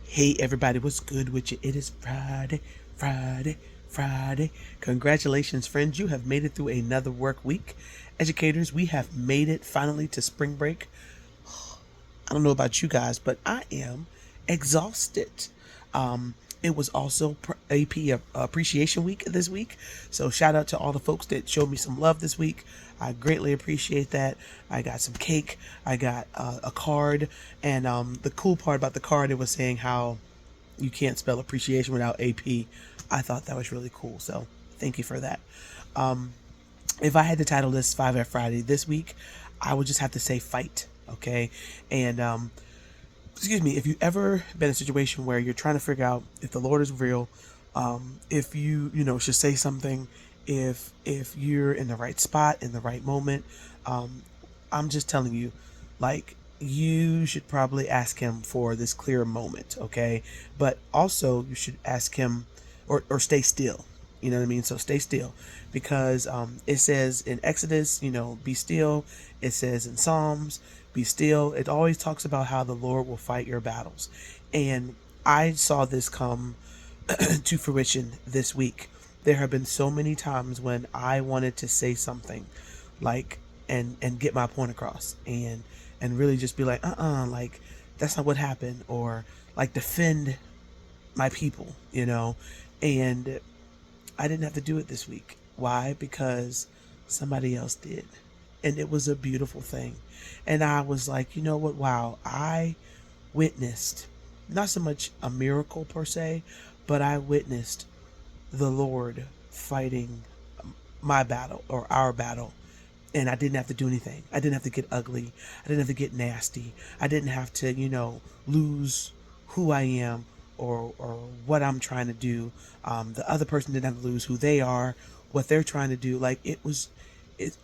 Hey everybody, what's good with you? It is Friday, Friday, Friday. Congratulations, friends. You have made it through another work week. Educators, we have made it finally to spring break. I don't know about you guys, but I am exhausted. It was also AP Appreciation Week this week. So shout out to all the folks that showed me some love this week. I greatly appreciate that. I got some cake. I got a card. And the cool part about the card, it was saying how you can't spell appreciation without AP. I thought that was really cool. So thank you for that. If I had to title this 5F Friday this week, I would just have to say fight. Okay. And excuse me, if you ever been in a situation where you're trying to figure out if the Lord is real, if you should say something, if you're in the right spot in the right moment, I'm just telling you, like, you should probably ask him for this clear moment, okay? But also you should ask him, or stay still. You know what I mean? So stay still, because it says in Exodus, be still. It says in Psalms, be still. It always talks about how the Lord will fight your battles. And I saw this come to fruition this week. There have been so many times when I wanted to say something, like, and get my point across, and really just be like, like, that's not what happened, or like defend my people, and I didn't have to do it this week. Why? Because somebody else did. And it was a beautiful thing. And I was like, you know what? Wow, I witnessed not so much a miracle per se, but I witnessed the Lord fighting my battle, or our battle. And I didn't have to do anything. I didn't have to get ugly. I didn't have to get nasty. I didn't have to, lose who I am, or what I'm trying to do. The other person didn't have to lose who they are, what they're trying to do. Like,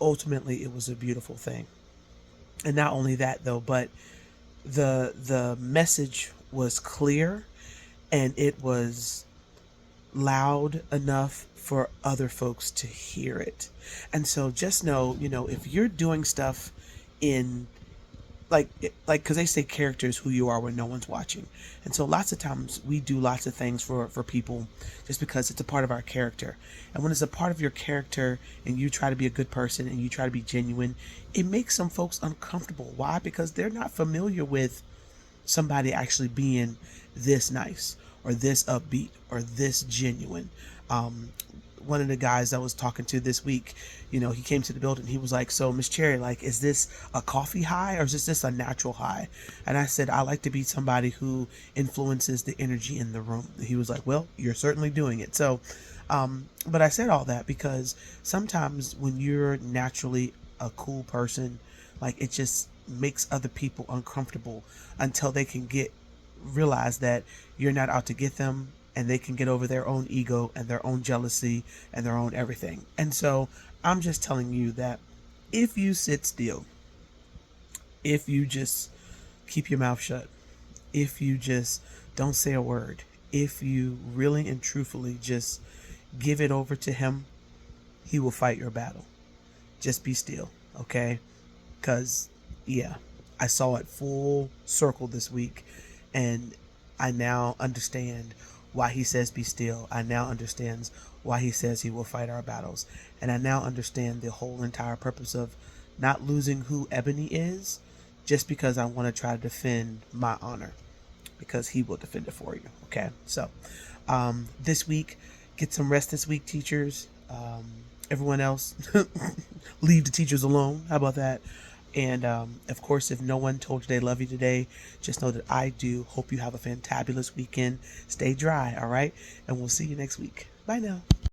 ultimately it was a beautiful thing. And not only that though, but the message was clear, and it was loud enough for other folks to hear it. And so just know, if you're doing stuff in, because they say character is who you are when no one's watching. And so lots of times we do lots of things for people just because it's a part of our character. And when it's a part of your character and you try to be a good person and you try to be genuine, it makes some folks uncomfortable. Why? Because they're not familiar with somebody actually being this nice, or this upbeat, or this genuine. One of the guys I was talking to this week, he came to the building. He was like, so Miss Cherry, like, is this a coffee high, or is this a natural high? And I said, I like to be somebody who influences the energy in the room. He was like, well, you're certainly doing it. So, but I said all that because sometimes when you're naturally a cool person, like, it just makes other people uncomfortable until they can realize that you're not out to get them, and they can get over their own ego and their own jealousy and their own everything. And so I'm just telling you that if you sit still, if you just keep your mouth shut, if you just don't say a word, if you really and truthfully just give it over to him, he will fight your battle. Just be still, okay? Because, yeah, I saw it full circle this week, and I now understand why he says be still. I now understand why he says he will fight our battles. And I now understand the whole entire purpose of not losing who Ebony is just because I want to try to defend my honor, because he will defend it for you. Okay. So, this week, get some rest this week, teachers. Everyone else, leave the teachers alone. How about that? And of course, if no one told you they love you today, just know that I do. Hope you have a fantabulous weekend. Stay dry, all right? And we'll see you next week. Bye now.